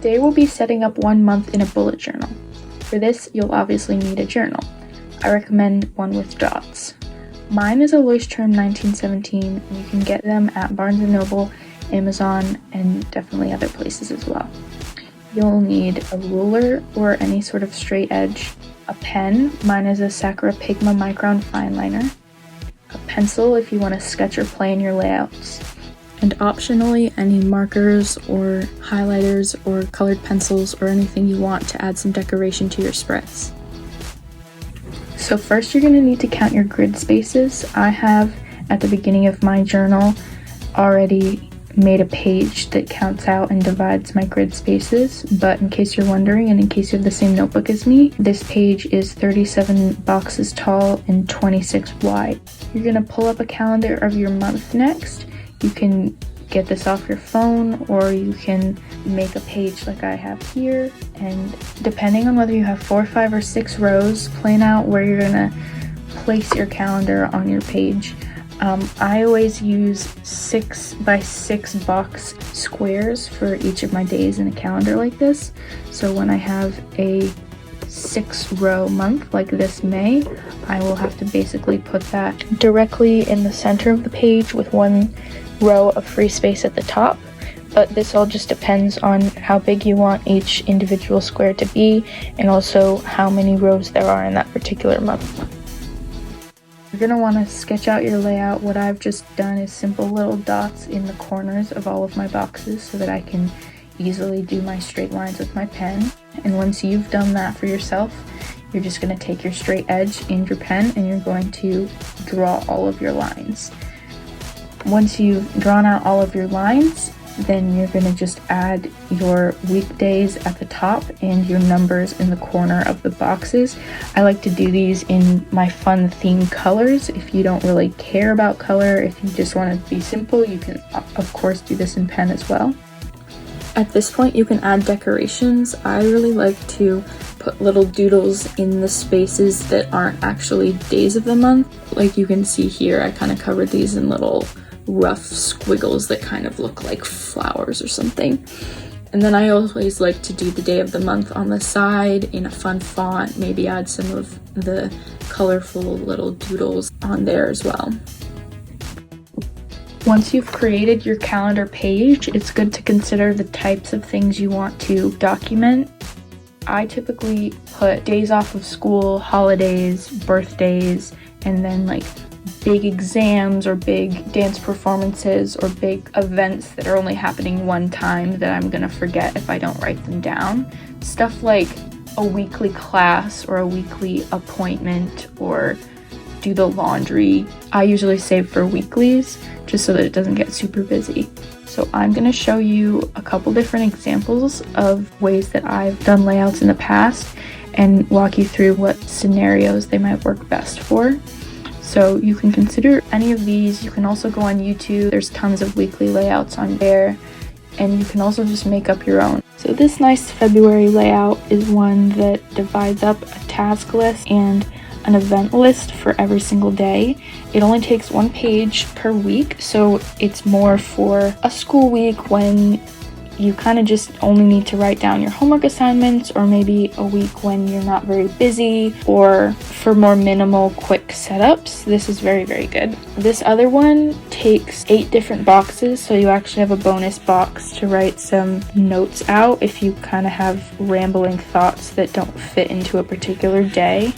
Today we'll be setting up 1 month in a bullet journal. For this, you'll obviously need a journal. I recommend one with dots. Mine is a Leuchtturm 1917, and you can get them at Barnes & Noble, Amazon, and definitely other places as well. You'll need a ruler or any sort of straight edge, a pen, mine is a Sakura Pigma Micron Fineliner, a pencil if you want to sketch or plan your layouts, and optionally any markers or highlighters or colored pencils or anything you want to add some decoration to your spreads. So first you're going to need to count your grid spaces. I have at the beginning of my journal already made a page that counts out and divides my grid spaces, but in case you're wondering and in case you have the same notebook as me, this page is 37 boxes tall and 26 wide. You're going to pull up a calendar of your month next. You can get this off your phone or you can make a page like I have here, and depending on whether you have 4, 5, or 6 rows, plan out where you're going to place your calendar on your page. I always use 6 by 6 box squares for each of my days in a calendar like this. So when I have a 6-row month like this May, I will have to basically put that directly in the center of the page with 1 row of free space at the top. But this all just depends on how big you want each individual square to be and also how many rows there are in that particular month. You're going to want to sketch out your layout. What I've just done is simple little dots in the corners of all of my boxes so that I can easily do my straight lines with my pen. And once you've done that for yourself, you're just going to take your straight edge and your pen and you're going to draw all of your lines. Once you've drawn out all of your lines, then you're going to just add your weekdays at the top and your numbers in the corner of the boxes. I like to do these in my fun theme colors. If you don't really care about color, if you just want to be simple, you can of course do this in pen as well. At this point you can add decorations. I really like to put little doodles in the spaces that aren't actually days of the month. Like you can see here, I kind of covered these in little rough squiggles that kind of look like flowers or something. And then I always like to do the day of the month on the side in a fun font, maybe add some of the colorful little doodles on there as well. Once you've created your calendar page, it's good to consider the types of things you want to document. I typically put days off of school, holidays, birthdays, and then like big exams or big dance performances or big events that are only happening one time that I'm gonna forget if I don't write them down. Stuff like a weekly class or a weekly appointment or do the laundry, I usually save for weeklies just so that it doesn't get super busy. So I'm gonna show you a couple different examples of ways that I've done layouts in the past and walk you through what scenarios they might work best for. So you can consider any of these. You can also go on YouTube. There's tons of weekly layouts on there, and you can also just make up your own. So this nice February layout is one that divides up a task list and an event list for every single day. It only takes 1 page per week, so it's more for a school week when you kind of just only need to write down your homework assignments, or maybe a week when you're not very busy, or for more minimal quick setups. This is very, very good. This other one takes 8 different boxes, so you actually have a bonus box to write some notes out if you kind of have rambling thoughts that don't fit into a particular day.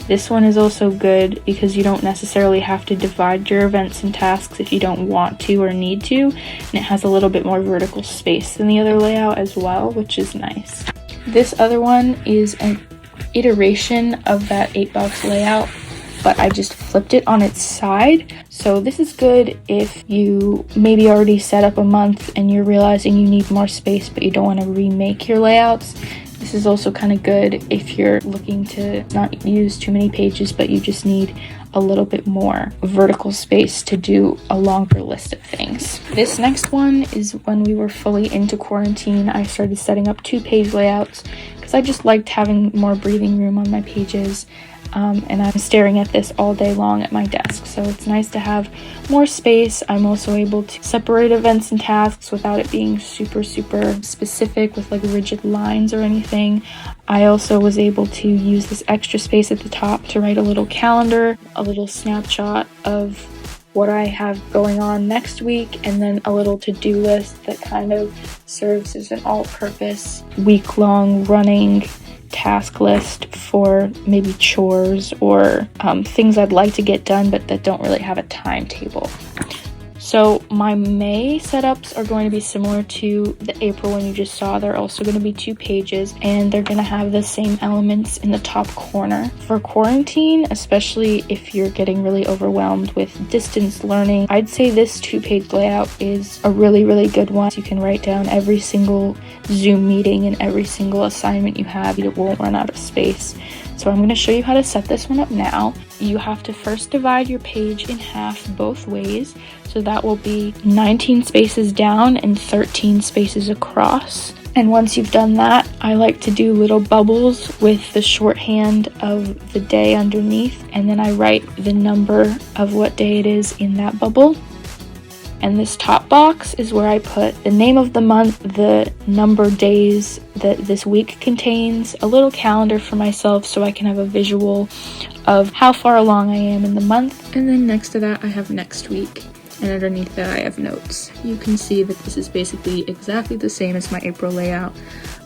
This one is also good because you don't necessarily have to divide your events and tasks if you don't want to or need to, and it has a little bit more vertical space than the other layout as well, which is nice. This other one is an iteration of that 8-box layout, but I just flipped it on its side. So this is good if you maybe already set up a month and you're realizing you need more space but you don't want to remake your layouts. This is also kind of good if you're looking to not use too many pages, but you just need a little bit more vertical space to do a longer list of things. This next one is when we were fully into quarantine. I started setting up 2-page layouts because I just liked having more breathing room on my pages. and I'm staring at this all day long at my desk. So it's nice to have more space. I'm also able to separate events and tasks without it being super specific with like rigid lines or anything. I also was able to use this extra space at the top to write a little calendar, a little snapshot of what I have going on next week, and then a little to-do list that kind of serves as an all-purpose week-long running task list for maybe chores or things I'd like to get done but that don't really have a timetable. So my May setups are going to be similar to the April one you just saw. They're also going to be 2 pages, and they're going to have the same elements in the top corner. For quarantine, especially if you're getting really overwhelmed with distance learning, I'd say this 2-page layout is a really good one. You can write down every single Zoom meeting and every single assignment you have. It won't run out of space. So I'm going to show you how to set this one up now. You have to first divide your page in half both ways. So that will be 19 spaces down and 13 spaces across. And once you've done that, I like to do little bubbles with the shorthand of the day underneath, and then I write the number of what day it is in that bubble. And this top box is where I put the name of the month, the number days that this week contains, a little calendar for myself so I can have a visual of how far along I am in the month. And then next to that I have next week, and underneath that I have notes. You can see that this is basically exactly the same as my April layout.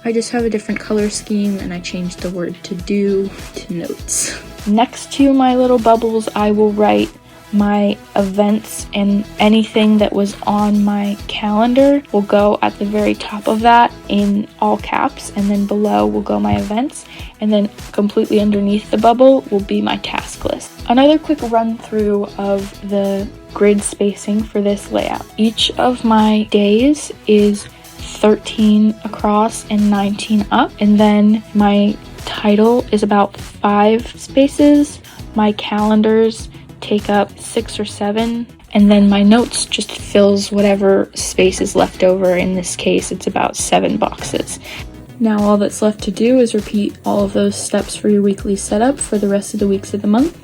I just have a different color scheme and I changed the word to do to notes. Next to my little bubbles, I will write my events, and anything that was on my calendar will go at the very top of that in all caps, and then below will go my events, and then completely underneath the bubble will be my task list. Another quick run through of the grid spacing for this layout. Each of my days is 13 across and 19 up, and then my title is about 5 spaces. My calendars take up 6 or 7, and then my notes just fills whatever space is left over. In this case, it's about 7 boxes. Now all that's left to do is repeat all of those steps for your weekly setup for the rest of the weeks of the month,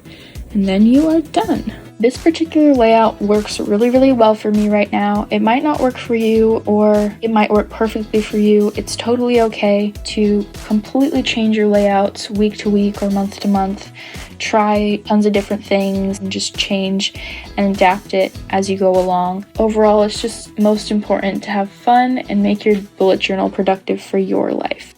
and then you are done. This particular layout works really well for me right now. It might not work for you, or it might work perfectly for you. It's totally okay to completely change your layouts week to week or month to month. Try tons of different things and just change and adapt it as you go along. Overall, it's just most important to have fun and make your bullet journal productive for your life.